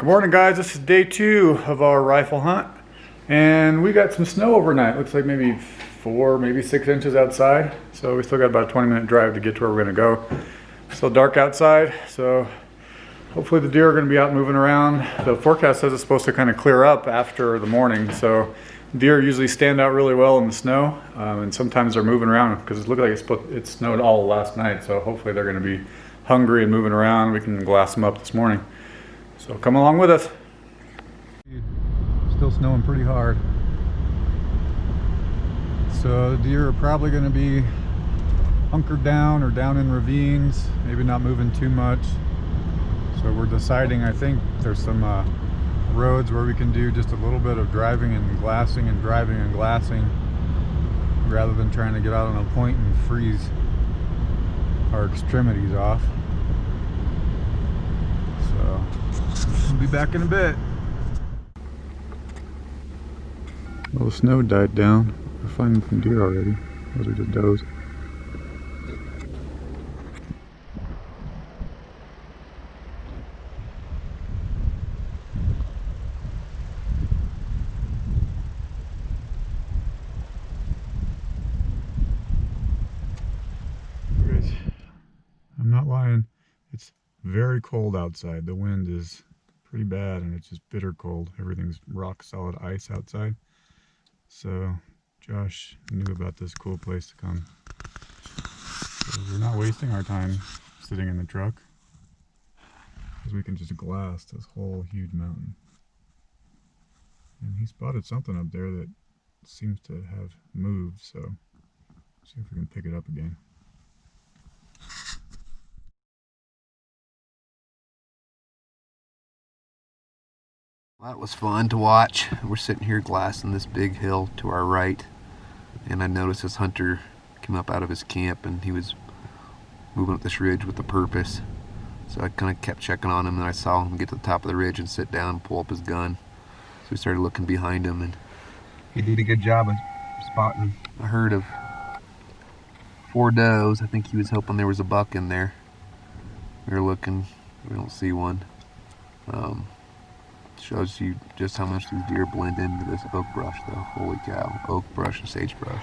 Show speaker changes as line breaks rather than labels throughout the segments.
Morning guys, this is day 2 of our rifle hunt and we got some snow overnight. Looks like maybe 4, maybe 6 inches outside, so we still got about a 20-minute drive to get to where we're going to go. Still dark outside, so hopefully the deer are going to be out moving around. The forecast says it's supposed to kind of clear up after the morning, so deer usually stand out really well in the snow, and sometimes they're moving around because it looked like it snowed all last night, so hopefully they're going to be hungry and moving around. We can glass them up this morning. So come along with us. Still snowing pretty hard. So the deer are probably going to be hunkered down or down in ravines, maybe not moving too much. So we're deciding, I think there's some roads where we can do just a little bit of driving and glassing and driving and glassing rather than trying to get out on a point and freeze our extremities off. So we'll be back in a bit. Well, the snow died down. We're finding some deer already. Those are just does. Guys, I'm not lying. It's very cold outside. The wind is pretty bad and it's just bitter cold. Everything's rock solid ice outside. So Josh knew about this cool place to come. So we're not wasting our time sitting in the truck, because we can just glass this whole huge mountain. And he spotted something up there that seems to have moved, so see if we can pick it up again.
Well, that was fun to watch. We're sitting here glassing this big hill to our right, and I noticed this hunter came up out of his camp and he was moving up this ridge with a purpose. So I kind of kept checking on him, and I saw him get to the top of the ridge and sit down and pull up his gun. So we started looking behind him, and he did a good job of spotting a herd of 4 does. I think he was hoping there was a buck in there. We were looking, we don't see one. Shows you just how much these deer blend into this oak brush though. Holy cow, oak brush and sagebrush.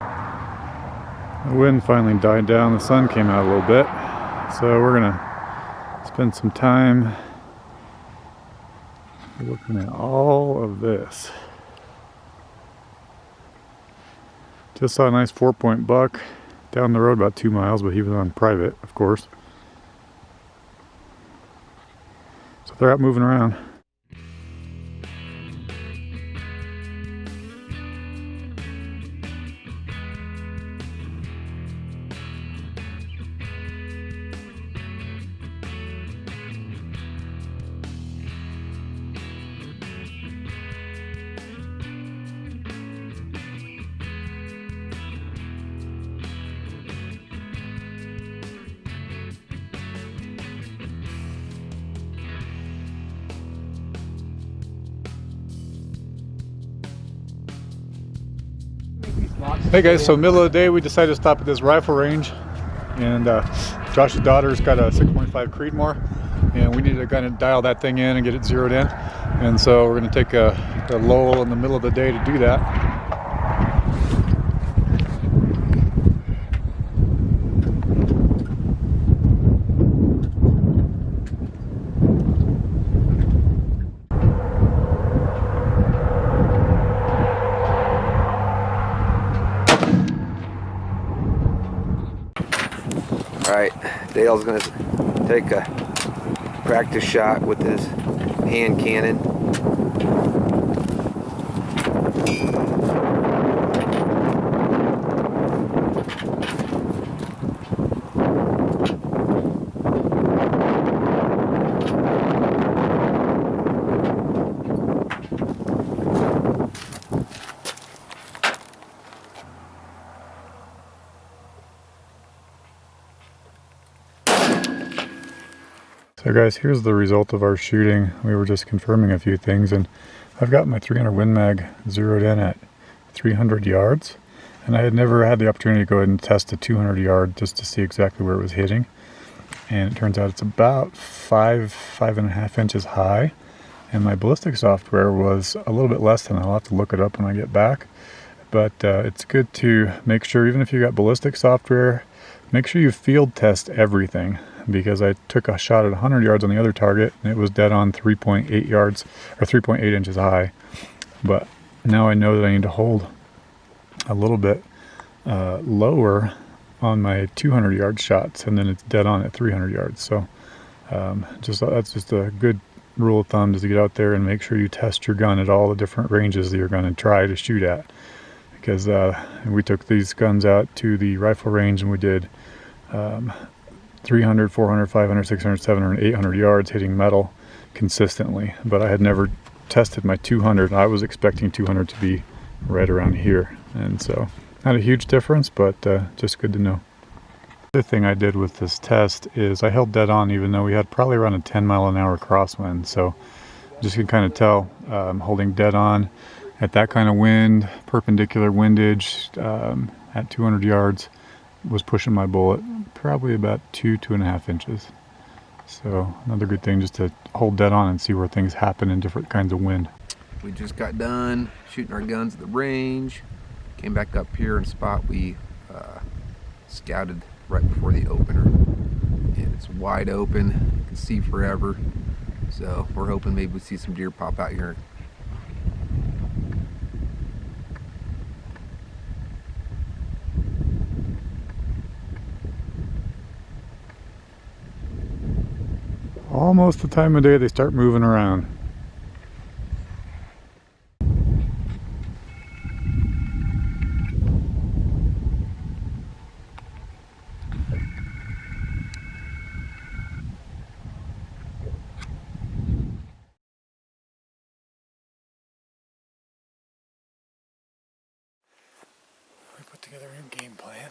The wind finally died down, the sun came out a little bit, so we're gonna spend some time looking at all of this. Just saw a nice 4-point buck down the road about 2 miles, but he was on private, of course. So they're out moving around. Hey guys, so middle of the day we decided to stop at this rifle range, and Josh's daughter's got a 6.5 Creedmoor, and we need to kind of dial that thing in and get it zeroed in, and so we're going to take a lull in the middle of the day to do that.
Alright, Dale's gonna take a practice shot with his hand cannon.
So guys, here's the result of our shooting. We were just confirming a few things, and I've got my 300 Win Mag zeroed in at 300 yards, and I had never had the opportunity to go ahead and test a 200 yard just to see exactly where it was hitting. and it turns out it's about 5.5 inches high. And my ballistic software was a little bit less than that. I'll have to look it up when I get back. But it's good to make sure, even if you got ballistic software, make sure you field test everything. Because I took a shot at 100 yards on the other target, and it was dead on 3.8 yards, or 3.8 inches high. But now I know that I need to hold a little bit lower on my 200 yard shots, and then it's dead on at 300 yards. So that's just a good rule of thumb, is to get out there and make sure you test your gun at all the different ranges that you're going to try to shoot at. Because we took these guns out to the rifle range, and we did 300, 400, 500, 600, 700, 800 yards hitting metal consistently. But I had never tested my 200. I was expecting 200 to be right around here. And so not a huge difference, but just good to know. The other thing I did with this test is I held dead on, even though we had probably around a 10-mile-an-hour crosswind. So just can kind of tell, holding dead on at that kind of wind, perpendicular windage at 200 yards, was pushing my bullet probably about 2.5 inches. So another good thing, just to hold dead on and see where things happen in different kinds of wind.
We just got done shooting our guns at the range. Came back up here in a spot we scouted right before the opener. And it's wide open, you can see forever. So we're hoping maybe we see some deer pop out here.
Almost the time of day they start moving around. We put together a new game plan.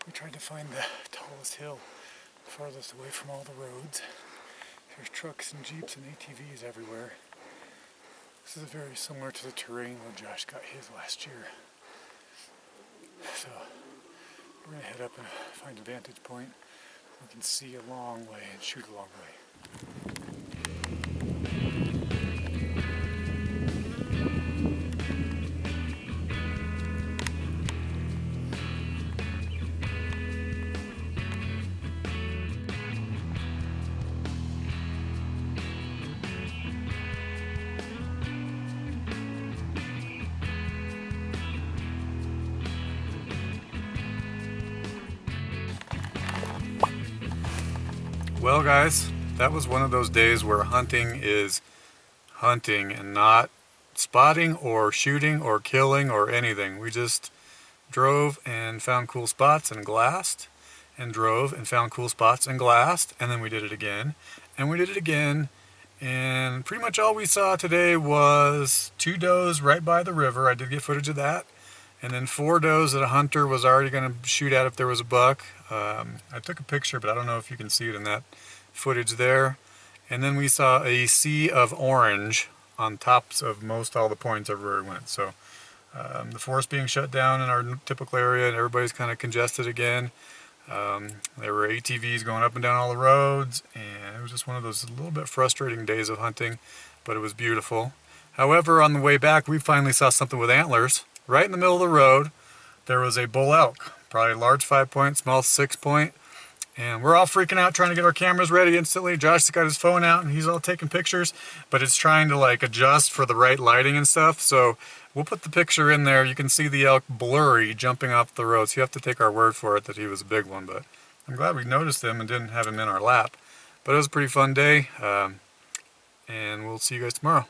We tried to find the tallest hill farthest away from all the roads. There's trucks and jeeps and ATVs everywhere. This is very similar to the terrain where Josh got his last year. So we're going to head up and find a vantage point. We can see a long way and shoot a long way. Well guys, that was one of those days where hunting is hunting and not spotting or shooting or killing or anything. We just drove and found cool spots and glassed, and drove and found cool spots and glassed, and then we did it again, and we did it again, and pretty much all we saw today was 2 does right by the river. I did get footage of that. And then 4 does that a hunter was already going to shoot at if there was a buck. I took a picture, but I don't know if you can see it in that footage there. And then we saw a sea of orange on tops of most all the points everywhere we went. So the forest being shut down in our typical area, and everybody's kind of congested again. There were ATVs going up and down all the roads, and it was just one of those a little bit frustrating days of hunting, but it was beautiful. However, on the way back, we finally saw something with antlers. Right in the middle of the road, there was a bull elk, probably a large 5-point, small 6-point, and we're all freaking out trying to get our cameras ready instantly. Josh's got his phone out and he's all taking pictures, but it's trying to like adjust for the right lighting and stuff. So we'll put the picture in there. You can see the elk blurry jumping off the road, so you have to take our word for it that he was a big one. But I'm glad we noticed him and didn't have him in our lap. But it was a pretty fun day, and we'll see you guys tomorrow.